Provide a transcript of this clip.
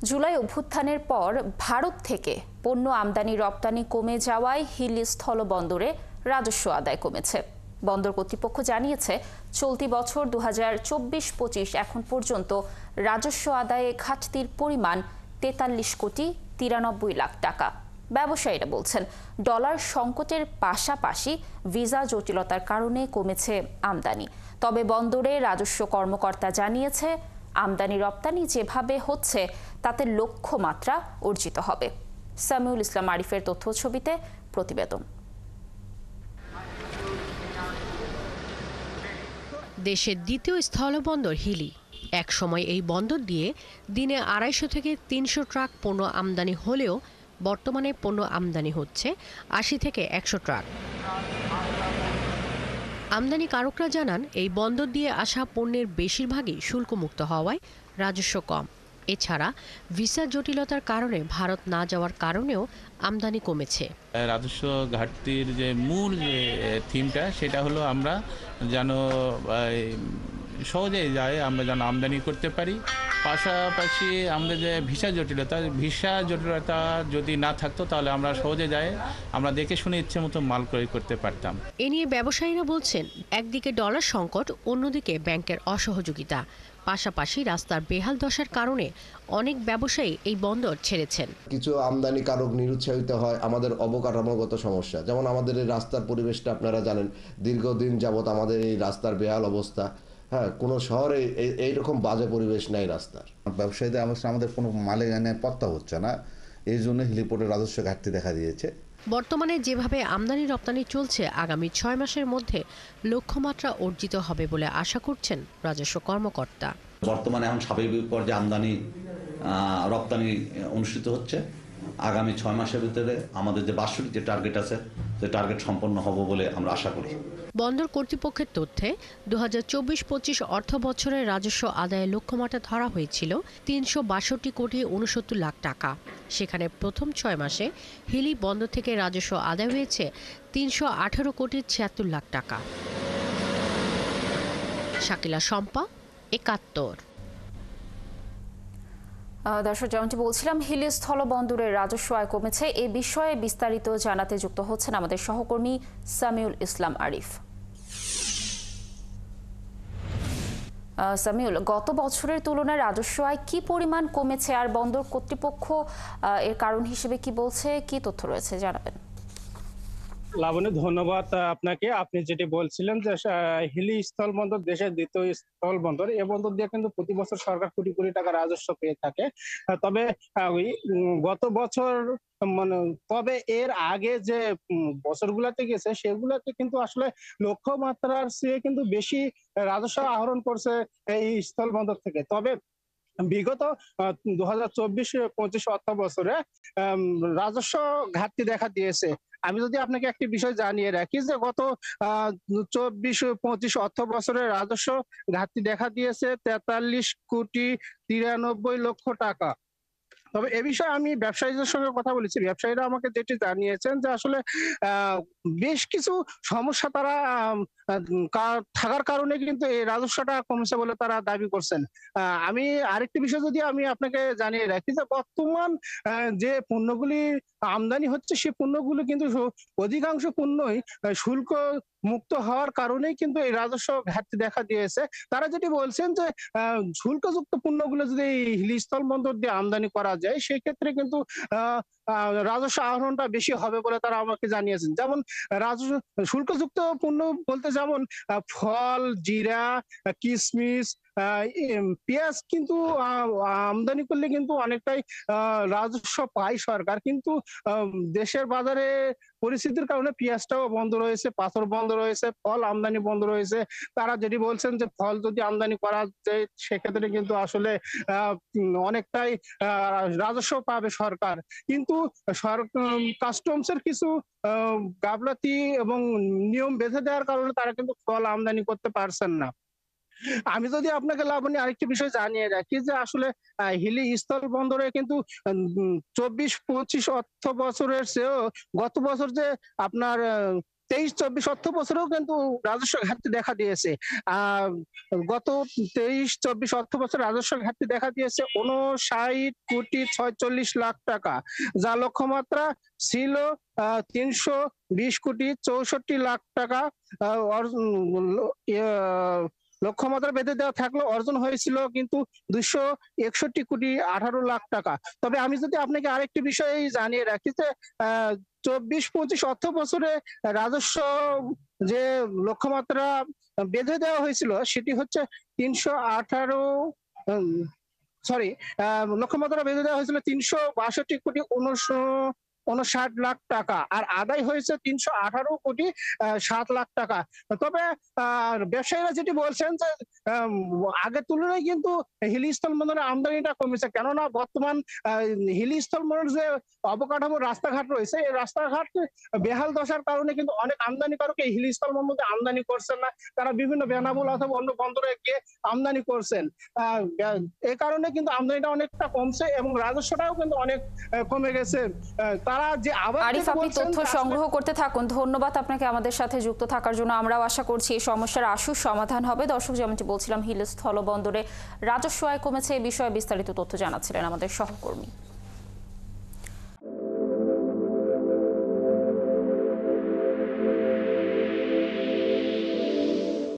জুলাই অভ্যুত্থানের পর ভারত থেকে পণ্য আমদানি রপ্তানি কমে যাওয়ায় হিলি স্থলবন্দরে রাজস্ব আদায় কমেছে। বন্দর কর্তৃপক্ষ জানিয়েছে, চলতি বছর 2024-25 এখন পর্যন্ত রাজস্ব আদায়ে ঘাটতির পরিমাণ 43 কোটি 93 লাখ টাকা। ব্যবসায়ীরা বলছেন, ডলার সংকটের পাশাপাশি ভিসা জটিলতার কারণে কমেছে আমদানি। তবে বন্দরে রাজস্ব কর্মকর্তা জানিয়েছে, আমদানি রপ্তানি যেভাবে হচ্ছে তাতে লক্ষ্যমাত্রা অর্জিত হবে। সামিউল ইসলাম আরিফের তথ্য ছবিতে প্রতিবেদন। দেশের দ্বিতীয় স্থলবন্দর হিলি। এক সময় এই বন্দর দিয়ে দিনে 250 থেকে 300 ট্রাক পণ্য আমদানি হলেও বর্তমানে পণ্য আমদানি হচ্ছে 80 থেকে 100 ট্রাক। আমদানিকারকরা জানান, এই বন্দর দিয়ে আসা পণ্যের বেশিরভাগই শুল্কমুক্ত হওয়ায় রাজস্ব কম। এছাড়া ভিসা জটিলতার কারণে ভারত না যাওয়ার কারণেও আমদানি কমেছে। রাজস্ব ঘাটতির যে মূল যে থিমটা, সেটা হলো আমরা যেন সহজেই যায়, আমরা যেন আমদানি করতে পারি। পাশাপাশি আমাদের যে ভিসা জটিলতা যদি না থাকতো তাহলে আমরা সহজে যাই, আমরা দেখে শুনে ইচ্ছে মতো মাল ক্রয় করতে পারতাম। এ নিয়ে ব্যবসায়ীরা বলছেন, একদিকে ডলার সংকট, অন্যদিকে ব্যাংকের অসহযোগিতা, পাশাপাশি রাস্তার বেহাল দশার কারণে অনেক ব্যবসায়ী এই বন্দর ছেড়েছেন। কিছু আমদানিকারক নিরুৎসাহিত হয় আমাদের অবকাঠামোগত সমস্যা, যেমন আমাদের এই রাস্তার পরিবেশটা আপনারা জানেন, দীর্ঘদিন যাবৎ আমাদের এই রাস্তার বেহাল অবস্থা। হ্যাঁ, কোনো শহরে এইরকম বাজে পরিবেশ নাই রাস্তার। ব্যবসায়ীদের আমাদের কোনো মালে এনে পত্তা হচ্ছে না, এই জন্য হেলিপোর্টের রাজস্ব ঘাটতি দেখা দিয়েছে। বর্তমানে যেভাবে আমদানি রপ্তানি চলছে, আগামী 6 মাসের মধ্যে লক্ষ্যমাত্রা অর্জিত হবে বলে আশা করছেন রাজস্ব কর্মকর্তা। বর্তমানে এখন স্বাভাবিক পর্যায়ে আমদানি রপ্তানি অনুষ্ঠিত হচ্ছে। আগামী 6 মাসের ভিতরে আমাদের যে বার্ষিক যে টার্গেট আছে, সেই টার্গেট সম্পন্ন হবে বলে আমরা আশা করি। বন্দর কর্তৃপক্ষের তথ্যে 2024-25 অর্থ বছরের রাজস্ব আদায়ের লক্ষ্যমাত্রা ধরা হয়েছিল 362 কোটি 69 লাখ টাকা। সেখানে প্রথম 6 মাসে হিলি বন্দর থেকে রাজস্ব আদায় হয়েছে 318 কোটি 76 লাখ টাকা। শাকিলা শম্পা, 71। দর্শক, যেমনটি বলছিলাম, হিলি স্থলবন্দরের রাজস্ব আয় কমেছে। এ বিষয়ে বিস্তারিত জানাতে যুক্ত হচ্ছেন আমাদের সহকর্মী সামিউল ইসলাম আরিফ। সামিউল, গত বছরের তুলনায় রাজস্ব আয় কি পরিমাণ কমেছে, আর বন্দর কর্তৃপক্ষ এর কারণ হিসেবে কি বলছে, কি তথ্য রয়েছে জানাবেন? লাবণী, ধন্যবাদ আপনাকে। আপনি যেটি বলছিলেন যে হিলি স্থলবন্দর দেশের দ্বিতীয় স্থলবন্দর, এ বন্দর দিয়ে কিন্তু প্রতি বছর সরকার কোটি কোটি টাকা রাজস্ব পেয়ে থাকে। তবে গত বছর তবে এর আগে যে বছরগুলোতে গেছে, সেগুলোতে কিন্তু আসলে লক্ষ্যমাত্রার চেয়ে কিন্তু বেশি রাজস্ব আহরণ করছে এই স্থলবন্দর থেকে। তবে বিগত 2024-25 অর্থ বছরে রাজস্ব ঘাটতি দেখা দিয়েছে। আমি যদি আপনাকে একটি বিষয় জানিয়ে রাখি যে গত 24-25 অর্থ বছরে রাজস্ব ঘাটতি দেখা দিয়েছে 43 কোটি 93 লক্ষ টাকা। তবে এ বিষয়ে আমি ব্যবসায়ীদের সঙ্গে কথা বলেছি, ব্যবসায়ীরা আমাকে যেটি জানিয়েছেন যে আসলে বেশ কিছু সমস্যা তারা থাকার কারণে কিন্তু এই রাজস্বটা কমছে বলে তারা দাবি করছেন। আমি আরেকটি বিষয় যদি আমি আপনাকে জানিয়ে রাখি যে বর্তমান যে পণ্যগুলি আমদানি হচ্ছে, সেই পণ্যগুলো কিন্তু অধিকাংশ পণ্যই শুল্ক মুক্ত হওয়ার কারণেই কিন্তু এই রাজস্ব ঘাটতি দেখা দিয়েছে। তারা যেটি বলছেন যে শুল্কযুক্ত পণ্যগুলো যদি হিলি স্থলবন্দর দিয়ে আমদানি করা যায়, সেক্ষেত্রে কিন্তু রাজস্ব আহরণটা বেশি হবে বলে তারা আমাকে জানিয়েছেন। যেমন রাজস্ব শুল্কযুক্ত পণ্য বলতে যেমন ফল, জিরা, কিশমিশ, পেঁয়াজ কিন্তু আমদানি করলে কিন্তু অনেকটাই রাজস্ব পায় সরকার। কিন্তু দেশের বাজারে পরিস্থিতির কারণে পেঁয়াজটাও বন্ধ রয়েছে, পাথর বন্ধ রয়েছে, ফল আমদানি বন্ধ রয়েছে। তারা যেটি বলছেন যে ফল যদি আমদানি করা যায়, সেক্ষেত্রে কিন্তু আসলে অনেকটাই রাজস্ব পাবে সরকার। কিন্তু কাস্টমসের কিছু গাফলাতি এবং নিয়ম বেঁধে দেওয়ার কারণে তারা কিন্তু ফল আমদানি করতে পারছেন না। আমি যদি আপনাকে লাবণী আরেকটি বিষয় জানিয়ে রাখি যে আসলে হিলি স্থল বন্দরে কিন্তু 24-25 অর্থ বছরের চেয়েও গত বছর যে আপনার 23-24 অর্থ বছরেও কিন্তু রাজস্ব ঘাটতি দেখা দিয়েছে। গত 23-24 অর্থ বছর রাজস্ব ঘাটতি দেখা দিয়েছে 59,46,00,000 টাকা, যা লক্ষ্যমাত্রা ছিল 320,64,00,000 টাকা। লক্ষ্যমাত্রা বেঁধে দেওয়া থাকলেও অর্জন হয়েছিল কিন্তু 261,18,00,000 টাকা। তবে আমি যদি আপনাকে আরেকটি বিষয় জানিয়ে রাখি যে 24-25 অর্থ বছরে রাজস্ব যে লক্ষ্যমাত্রা বেঁধে দেওয়া হয়েছিল সেটি হচ্ছে লক্ষ্যমাত্রা বেঁধে দেওয়া হয়েছিল 362,59,00,000 টাকা, আর আদায় হয়েছে 318,07,00,000 টাকা। তবে ব্যবসায়ীরা যেটি বলছেন যে আগের তুলনায় কিন্তু হিলি স্থল বন্দরের আমদানিটা কমেছে, কেননা বর্তমান হিলি স্থল বন্দরের যে অবকাঠামো রাস্তাঘাট রয়েছে, এই রাস্তাঘাট বেহাল দশার কারণে কিন্তু অনেক আমদানিকারক এই হিলি স্থল বন্দরে আমদানি করছেন না, তারা বিভিন্ন বেনাপোল অথবা অন্য বন্দরে গিয়ে আমদানি করছেন। এই কারণে কিন্তু আমদানিটা অনেকটা কমছে এবং রাজস্বটাও কিন্তু অনেক কমে গেছে। তারা যে আরিফ, আপনি তথ্য সংগ্রহ করতে থাকুন। ধন্যবাদ আপনাকে আমাদের সাথে যুক্ত থাকার জন্য। আমরাও আশা করছি এই সমস্যার আশু সমাধান হবে। দর্শক, যেমনটি বলছিলাম, হিলি স্থল বন্দরে রাজস্ব আয় কমেছে, এই বিষয়ে বিস্তারিত তথ্য জানাচ্ছিলেন আমাদের সহকর্মী।